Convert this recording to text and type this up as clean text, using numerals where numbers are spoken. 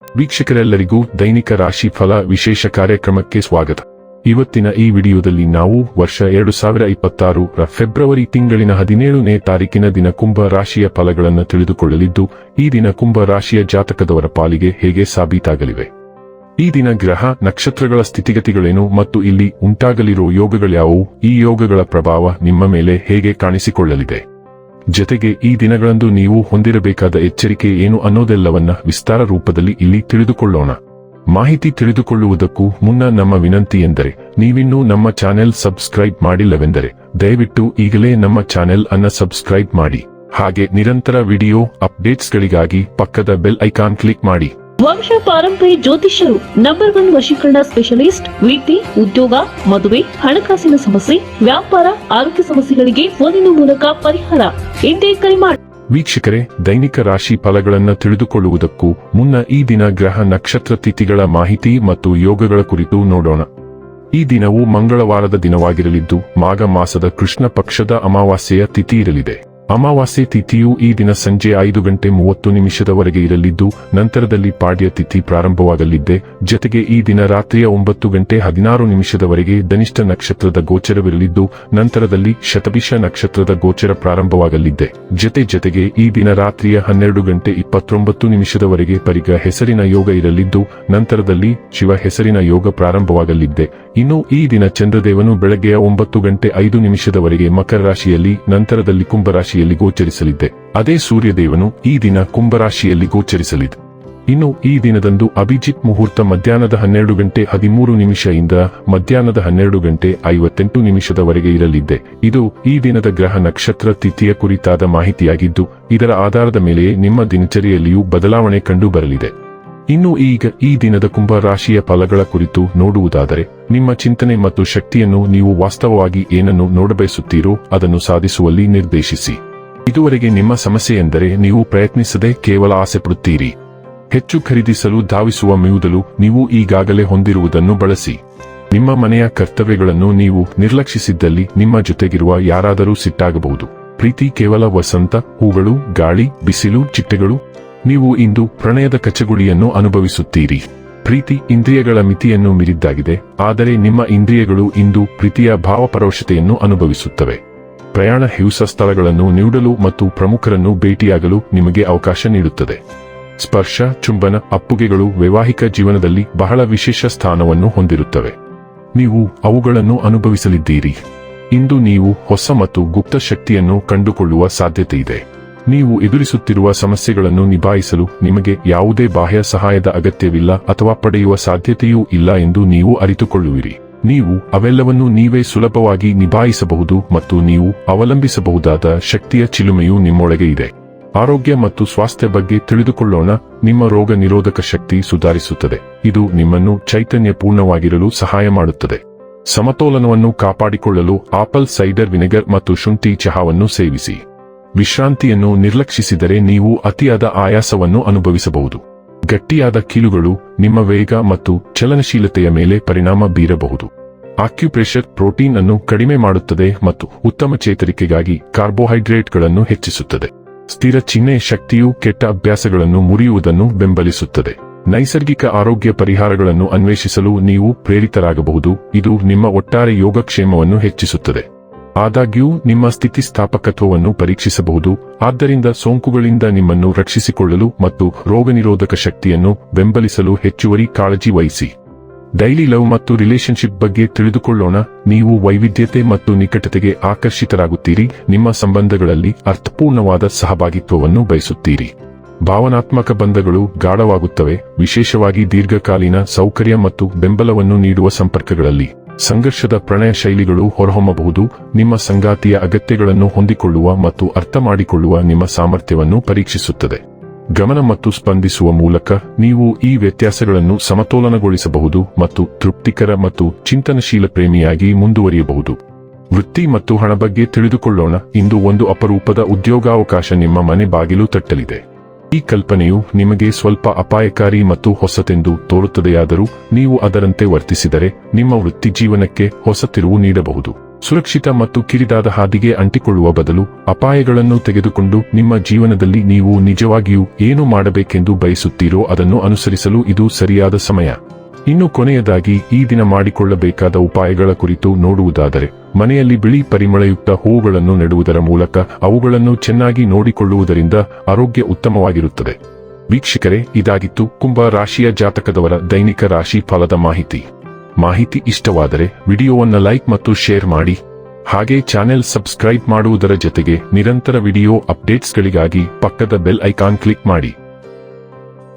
ವೀಕ್ಷಕರೆಲ್ಲರಿಗೂ ದೈನಿಕ ರಾಶಿ ಫಲ ವಿಶೇಷ ಕಾರ್ಯಕ್ರಮಕ್ಕೆ ಸ್ವಾಗತ. ಇವತ್ತಿನ ಈ ವಿಡಿಯೋದಲ್ಲಿ ನಾವು ವರ್ಷ 2026 ರ ಫೆಬ್ರವರಿ ತಿಂಗಳಿನ 17ನೇ ತಾರೀಕಿನ ದಿನ ಕುಂಭ ರಾಶಿಯ ಫಲಗಳನ್ನು ತಿಳಿದುಕೊಳ್ಳಲಿದ್ದು, ಈ ದಿನ ಕುಂಭ ರಾಶಿಯ ಜಾತಕದವರ ಪಾಲಿಗೆ ಹೇಗೆ ಸಾಬೀತಾಗಲಿವೆ, ಈ ದಿನ ಗ್ರಹ ನಕ್ಷತ್ರಗಳ ಸ್ಥಿತಿಗತಿಗಳೇನು ಮತ್ತು ಇಲ್ಲಿ ಉಂಟಾಗಲಿರೋ ಯೋಗಗಳ್ಯಾವು, ಈ ಯೋಗಗಳ ಪ್ರಭಾವ ನಿಮ್ಮ ಮೇಲೆ ಹೇಗೆ ಕಾಣಿಸಿಕೊಳ್ಳಲಿದೆ, ಜತೆಗೆ ಈ ದಿನಗಳಂದು ನೀವು ಹೊಂದಿರಬೇಕಾದ ಎಚ್ಚರಿಕೆ ಏನು ಅನ್ನೋದೆಲ್ಲವನ್ನ ವಿಸ್ತಾರ ರೂಪದಲ್ಲಿ ಇಲ್ಲಿ ತಿಳಿದುಕೊಳ್ಳೋಣ. ಮಾಹಿತಿ ತಿಳಿದುಕೊಳ್ಳುವುದಕ್ಕೂ ಮುನ್ನ ನಮ್ಮ ವಿನಂತಿ ಎಂದರೆ, ನೀವಿನ್ನೂ ನಮ್ಮ ಚಾನೆಲ್ ಸಬ್ಸ್ಕ್ರೈಬ್ ಮಾಡಿಲ್ಲವೆಂದರೆ ದಯವಿಟ್ಟು ಈಗಲೇ ನಮ್ಮ ಚಾನೆಲ್ ಅನ್ನ ಸಬ್ಸ್ಕ್ರೈಬ್ ಮಾಡಿ. ಹಾಗೆ ನಿರಂತರ ವಿಡಿಯೋ ಅಪ್ಡೇಟ್ಸ್ಗಳಿಗಾಗಿ ಪಕ್ಕದ ಬೆಲ್ ಐಕಾನ್ ಕ್ಲಿಕ್ ಮಾಡಿ. ವಂಶ ಪಾರಂಪರ್ಯ ಜ್ಯೋತಿಷ್ಯರು ನಂಬರ್ 1 ವಶೀಕರಣ ಸ್ಪೆಷಲಿಸ್ಟ್. ವೃತ್ತಿ, ಉದ್ಯೋಗ, ಮದುವೆ, ಹಣಕಾಸಿನ ಸಮಸ್ಯೆ, ವ್ಯಾಪಾರ, ಆರೋಗ್ಯ ಸಮಸ್ಯೆಗಳಿಗೆ ಫೋನಿನ ಮೂಲಕ ಪರಿಹಾರ. ಇಂದೇ ಕರೆ ಮಾಡಿ. ವೀಕ್ಷಕರೇ, ದೈನಿಕ ರಾಶಿ ಫಲಗಳನ್ನು ತಿಳಿದುಕೊಳ್ಳುವುದಕ್ಕೂ ಮುನ್ನ ಈ ದಿನ ಗ್ರಹ ನಕ್ಷತ್ರ ತಿಥಿಗಳ ಮಾಹಿತಿ ಮತ್ತು ಯೋಗಗಳ ಕುರಿತು ನೋಡೋಣ. ಈ ದಿನವು ಮಂಗಳವಾರದ ದಿನವಾಗಿರಲಿದ್ದು, ಮಾಘ ಮಾಸದ ಕೃಷ್ಣ ಪಕ್ಷದ ಅಮಾವಾಸ್ಯೆಯ ತಿಥಿ ಇರಲಿದೆ. ಅಮಾವಾಸ್ಯೆ ತಿಥಿಯು ಈ ದಿನ ಸಂಜೆ 5:30 ಇರಲಿದ್ದು, ನಂತರದಲ್ಲಿ ಪಾಡ್ಯ ತಿಥಿ ಪ್ರಾರಂಭವಾಗಲಿದ್ದೆ. ಜತೆಗೆ ಈ ದಿನ ರಾತ್ರಿಯ 9:16 ಧನಿಷ್ಠ ನಕ್ಷತ್ರದ ಗೋಚರವಿರಲಿದ್ದು, ನಂತರದಲ್ಲಿ ಶತಭಿಷ ನಕ್ಷತ್ರದ ಗೋಚರ ಪ್ರಾರಂಭವಾಗಲಿದ್ದೆ. ಜತೆಗೆ ಈ ದಿನ ರಾತ್ರಿಯ 12:29 ಪರಿಗ ಹೆಸರಿನ ಯೋಗ ಇರಲಿದ್ದು, ನಂತರದಲ್ಲಿ ಶಿವ ಹೆಸರಿನ ಯೋಗ ಪ್ರಾರಂಭವಾಗಲಿದ್ದೆ. ಇನ್ನು ಈ ದಿನ ಚಂದ್ರದೇವನು ಬೆಳಗ್ಗೆಯ 9:05 ಮಕರ ರಾಶಿಯಲ್ಲಿ, ನಂತರದಲ್ಲಿ ಕುಂಭರಾಶಿಯಲ್ಲಿ ಗೋಚರಿಸಲಿದ್ದೆ. ಅದೇ ಸೂರ್ಯದೇವನು ಈ ದಿನ ಕುಂಭರಾಶಿಯಲ್ಲಿ ಗೋಚರಿಸಲಿದೆ. ಇನ್ನು ಈ ದಿನದಂದು ಅಭಿಜಿತ್ ಮುಹೂರ್ತ ಮಧ್ಯಾಹ್ನದ 12:13 ಇಂದ ಮಧ್ಯಾಹ್ನದ 12:58 ಇರಲಿದ್ದೆ. ಇದು ಈ ದಿನದ ಗ್ರಹ ನಕ್ಷತ್ರ ತಿಥಿಯ ಕುರಿತಾದ ಮಾಹಿತಿಯಾಗಿದ್ದು, ಇದರ ಆಧಾರದ ಮೇಲೆಯೇ ನಿಮ್ಮ ದಿನಚರಿಯಲ್ಲಿಯೂ ಬದಲಾವಣೆ ಕಂಡು ಬರಲಿದೆ. ಇನ್ನು ಈಗ ಈ ದಿನದ ಕುಂಭ ರಾಶಿಯ ಫಲಗಳ ಕುರಿತು ನೋಡುವುದಾದರೆ, ನಿಮ್ಮ ಚಿಂತನೆ ಮತ್ತು ಶಕ್ತಿಯನ್ನು ನೀವು ವಾಸ್ತವವಾಗಿ ಏನನ್ನು ನೋಡಬಯಸುತ್ತೀರೋ ಅದನ್ನು ಸಾಧಿಸುವಲ್ಲಿ ನಿರ್ದೇಶಿಸಿ. ಇದುವರೆಗೆ ನಿಮ್ಮ ಸಮಸ್ಯೆ ಎಂದರೆ ನೀವು ಪ್ರಯತ್ನಿಸದೆ ಕೇವಲ ಆಸೆಪಡುತ್ತೀರಿ. ಹೆಚ್ಚು ಖರೀದಿಸಲು ಧಾವಿಸುವ ಮಿವುದಲು ನೀವು ಈಗಾಗಲೇ ಹೊಂದಿರುವುದನ್ನು ಬಳಸಿ. ನಿಮ್ಮ ಮನೆಯ ಕರ್ತವ್ಯಗಳನ್ನು ನೀವು ನಿರ್ಲಕ್ಷಿಸಿದ್ದಲ್ಲಿ ನಿಮ್ಮ ಜೊತೆಗಿರುವ ಯಾರಾದರೂ ಸಿಟ್ಟಾಗಬಹುದು. ಪ್ರೀತಿ ಕೇವಲ ವಸಂತ, ಹೂಗಳು, ಗಾಳಿ, ಬಿಸಿಲು, ಚಿಟ್ಟೆಗಳು. ನೀವು ಇಂದು ಪ್ರಣಯದ ಕಚಗುಳಿಯನ್ನು ಅನುಭವಿಸುತ್ತೀರಿ. ಪ್ರೀತಿ ಇಂದ್ರಿಯಗಳ ಮಿತಿಯನ್ನು ಮೀರಿದ್ದಾಗಿದೆ, ಆದರೆ ನಿಮ್ಮ ಇಂದ್ರಿಯಗಳು ಇಂದು ಪ್ರೀತಿಯ ಭಾವಪರವಶತೆಯನ್ನು ಅನುಭವಿಸುತ್ತವೆ. ಪ್ರಯಾಣ ಹಿಂಸ ಸ್ಥಳಗಳನ್ನು ನೀಡಲು ಮತ್ತು ಪ್ರಮುಖರನ್ನು ಭೇಟಿಯಾಗಲು ನಿಮಗೆ ಅವಕಾಶ ನೀಡುತ್ತದೆ. ಸ್ಪರ್ಶ, ಚುಂಬನ, ಅಪ್ಪುಗೆಗಳು ವೈವಾಹಿಕ ಜೀವನದಲ್ಲಿ ಬಹಳ ವಿಶೇಷ ಸ್ಥಾನವನ್ನು ಹೊಂದಿರುತ್ತವೆ. ನೀವು ಅವುಗಳನ್ನು ಅನುಭವಿಸಲಿದ್ದೀರಿ. ಇಂದು ನೀವು ಹೊಸ ಮತ್ತು ಗುಪ್ತ ಶಕ್ತಿಯನ್ನು ಕಂಡುಕೊಳ್ಳುವ ಸಾಧ್ಯತೆ ಇದೆ. ನೀವು ಎದುರಿಸುತ್ತಿರುವ ಸಮಸ್ಯೆಗಳನ್ನು ನಿಭಾಯಿಸಲು ನಿಮಗೆ ಯಾವುದೇ ಬಾಹ್ಯ ಸಹಾಯದ ಅಗತ್ಯವಿಲ್ಲ ಅಥವಾ ಪಡೆಯುವ ಸಾಧ್ಯತೆಯೂ ಇಲ್ಲ ಎಂದು ನೀವು ಅರಿತುಕೊಳ್ಳುವಿರಿ. ನೀವು ಅವೆಲ್ಲವನ್ನೂ ನೀವೇ ಸುಲಭವಾಗಿ ನಿಭಾಯಿಸಬಹುದು ಮತ್ತು ನೀವು ಅವಲಂಬಿಸಬಹುದಾದ ಶಕ್ತಿಯ ಚಿಲುಮೆಯೂ ನಿಮ್ಮೊಳಗೆ ಇದೆ. ಆರೋಗ್ಯ ಮತ್ತು ಸ್ವಾಸ್ಥ್ಯ ಬಗ್ಗೆ ತಿಳಿದುಕೊಳ್ಳೋಣ. ನಿಮ್ಮ ರೋಗ ನಿರೋಧಕ ಶಕ್ತಿ ಸುಧಾರಿಸುತ್ತದೆ. ಇದು ನಿಮ್ಮನ್ನು ಚೈತನ್ಯಪೂರ್ಣವಾಗಿರಲು ಸಹಾಯ ಮಾಡುತ್ತದೆ. ಸಮತೋಲನವನ್ನು ಕಾಪಾಡಿಕೊಳ್ಳಲು ಆಪಲ್ ಸೈಡರ್ ವಿನೆಗರ್ ಮತ್ತು ಶುಂಠಿ ಚಹಾವನ್ನು ಸೇವಿಸಿ. ವಿಶ್ರಾಂತಿಯನ್ನು ನಿರ್ಲಕ್ಷಿಸಿದರೆ ನೀವು ಅತಿಯಾದ ಆಯಾಸವನ್ನು ಅನುಭವಿಸಬಹುದು. ಗಟ್ಟಿಯಾದ ಕೀಲುಗಳು ನಿಮ್ಮ ವೇಗ ಮತ್ತು ಚಲನಶೀಲತೆಯ ಮೇಲೆ ಪರಿಣಾಮ ಬೀರಬಹುದು. ಆಕ್ಯುಪ್ರೆಷರ್ ಪ್ರೋಟೀನ್ ಅನ್ನು ಕಡಿಮೆ ಮಾಡುತ್ತದೆ ಮತ್ತು ಉತ್ತಮ ಚೇತರಿಕೆಗಾಗಿ ಕಾರ್ಬೋಹೈಡ್ರೇಟ್ಗಳನ್ನು ಹೆಚ್ಚಿಸುತ್ತದೆ. ಸ್ಥಿರ ಚಿಹ್ನೆ ಶಕ್ತಿಯು ಕೆಟ್ಟ ಅಭ್ಯಾಸಗಳನ್ನು ಮುರಿಯುವುದನ್ನು ಬೆಂಬಲಿಸುತ್ತದೆ. ನೈಸರ್ಗಿಕ ಆರೋಗ್ಯ ಪರಿಹಾರಗಳನ್ನು ಅನ್ವೇಷಿಸಲು ನೀವು ಪ್ರೇರಿತರಾಗಬಹುದು. ಇದು ನಿಮ್ಮ ಒಟ್ಟಾರೆ ಯೋಗಕ್ಷೇಮವನ್ನು ಹೆಚ್ಚಿಸುತ್ತದೆ. ಆದಾಗ್ಯೂ ನಿಮ್ಮ ಸ್ಥಿತಿಸ್ಥಾಪಕತ್ವವನ್ನು ಪರೀಕ್ಷಿಸಬಹುದು. ಆದ್ದರಿಂದ ಸೋಂಕುಗಳಿಂದ ನಿಮ್ಮನ್ನು ರಕ್ಷಿಸಿಕೊಳ್ಳಲು ಮತ್ತು ರೋಗನಿರೋಧಕ ಶಕ್ತಿಯನ್ನು ಬೆಂಬಲಿಸಲು ಹೆಚ್ಚುವರಿ ಕಾಳಜಿ ವಹಿಸಿ. ಡೈಲಿ ಲವ್ ಮತ್ತು ರಿಲೇಶನ್ಶಿಪ್ ಬಗ್ಗೆ ತಿಳಿದುಕೊಳ್ಳೋಣ. ನೀವು ವೈವಿಧ್ಯತೆ ಮತ್ತು ನಿಕಟತೆಗೆ ಆಕರ್ಷಿತರಾಗುತ್ತೀರಿ. ನಿಮ್ಮ ಸಂಬಂಧಗಳಲ್ಲಿ ಅರ್ಥಪೂರ್ಣವಾದ ಸಹಭಾಗಿತ್ವವನ್ನು ಬಯಸುತ್ತೀರಿ. ಭಾವನಾತ್ಮಕ ಬಂಧಗಳು ಗಾಢವಾಗುತ್ತವೆ, ವಿಶೇಷವಾಗಿ ದೀರ್ಘಕಾಲೀನ ಸೌಕರ್ಯ ಮತ್ತು ಬೆಂಬಲವನ್ನು ನೀಡುವ ಸಂಪರ್ಕಗಳಲ್ಲಿ. ಸಂಘರ್ಷದ ಪ್ರಣಯ ಶೈಲಿಗಳು ಹೊರಹೊಮ್ಮಬಹುದು. ನಿಮ್ಮ ಸಂಗಾತಿಯ ಅಗತ್ಯಗಳನ್ನು ಹೊಂದಿಕೊಳ್ಳುವ ಮತ್ತು ಅರ್ಥಮಾಡಿಕೊಳ್ಳುವ ನಿಮ್ಮ ಸಾಮರ್ಥ್ಯವನ್ನು ಪರೀಕ್ಷಿಸುತ್ತದೆ. ಗಮನ ಮತ್ತು ಸ್ಪಂದಿಸುವ ಮೂಲಕ ನೀವು ಈ ವ್ಯತ್ಯಾಸಗಳನ್ನು ಸಮತೋಲನಗೊಳಿಸಬಹುದು ಮತ್ತು ತೃಪ್ತಿಕರ ಮತ್ತು ಚಿಂತನಶೀಲ ಪ್ರೇಮಿಯಾಗಿ ಮುಂದುವರಿಯಬಹುದು. ವೃತ್ತಿ ಮತ್ತು ಹಣ ಬಗ್ಗೆ ತಿಳಿದುಕೊಳ್ಳೋಣ. ಇಂದು ಒಂದು ಅಪರೂಪದ ಉದ್ಯೋಗಾವಕಾಶ ನಿಮ್ಮ ಮನೆ ಬಾಗಿಲು ತಟ್ಟಲಿದೆ. ಈ ಕಲ್ಪನೆಯು ನಿಮಗೆ ಸ್ವಲ್ಪ ಅಪಾಯಕಾರಿ ಮತ್ತು ಹೊಸತೆಂದು ತೋರುತ್ತದೆಯಾದರೂ ನೀವು ಅದರಂತೆ ವರ್ತಿಸಿದರೆ ನಿಮ್ಮ ವೃತ್ತಿಜೀವನಕ್ಕೆ ಹೊಸ ತಿರುವು ನೀಡಬಹುದು. ಸುರಕ್ಷಿತ ಮತ್ತು ಕಿರಿದಾದ ಹಾದಿಗೆ ಅಂಟಿಕೊಳ್ಳುವ ಬದಲು ಅಪಾಯಗಳನ್ನು ತೆಗೆದುಕೊಂಡು ನಿಮ್ಮ ಜೀವನದಲ್ಲಿ ನೀವು ನಿಜವಾಗಿಯೂ ಏನು ಮಾಡಬೇಕೆಂದು ಬಯಸುತ್ತೀರೋ ಅದನ್ನು ಅನುಸರಿಸಲು ಇದು ಸರಿಯಾದ ಸಮಯ. ಇನ್ನು ಕೊನೆಯದಾಗಿ ಈ ದಿನ ಮಾಡಿಕೊಳ್ಳಬೇಕಾದ ಉಪಾಯಗಳ ಕುರಿತು ನೋಡುವುದಾದರೆ, ಮನೆಯಲ್ಲಿ ಬಿಳಿ ಪರಿಮಳಯುಕ್ತ ಹೂವುಗಳನ್ನು ನೆಡುವುದರ ಮೂಲಕ ಅವುಗಳನ್ನು ಚೆನ್ನಾಗಿ ನೋಡಿಕೊಳ್ಳುವುದರಿಂದ ಆರೋಗ್ಯ ಉತ್ತಮವಾಗಿರುತ್ತದೆ. ವೀಕ್ಷಕರೇ, ಇದಾಗಿತ್ತು ಕುಂಭ ರಾಶಿಯ ಜಾತಕದವರ ದೈನಿಕ ರಾಶಿ ಫಲದ ಮಾಹಿತಿ ಇಷ್ಟವಾದರೆ ವಿಡಿಯೋವನ್ನು ಲೈಕ್ ಮತ್ತು ಶೇರ್ ಮಾಡಿ. ಹಾಗೆ ಚಾನೆಲ್ ಸಬ್ಸ್ಕ್ರೈಬ್ ಮಾಡುವುದರ ಜೊತೆಗೆ ನಿರಂತರ ವಿಡಿಯೋ ಅಪ್ಡೇಟ್ಸ್ಗಳಿಗಾಗಿ ಪಕ್ಕದ ಬೆಲ್ ಐಕಾನ್ ಕ್ಲಿಕ್ ಮಾಡಿ.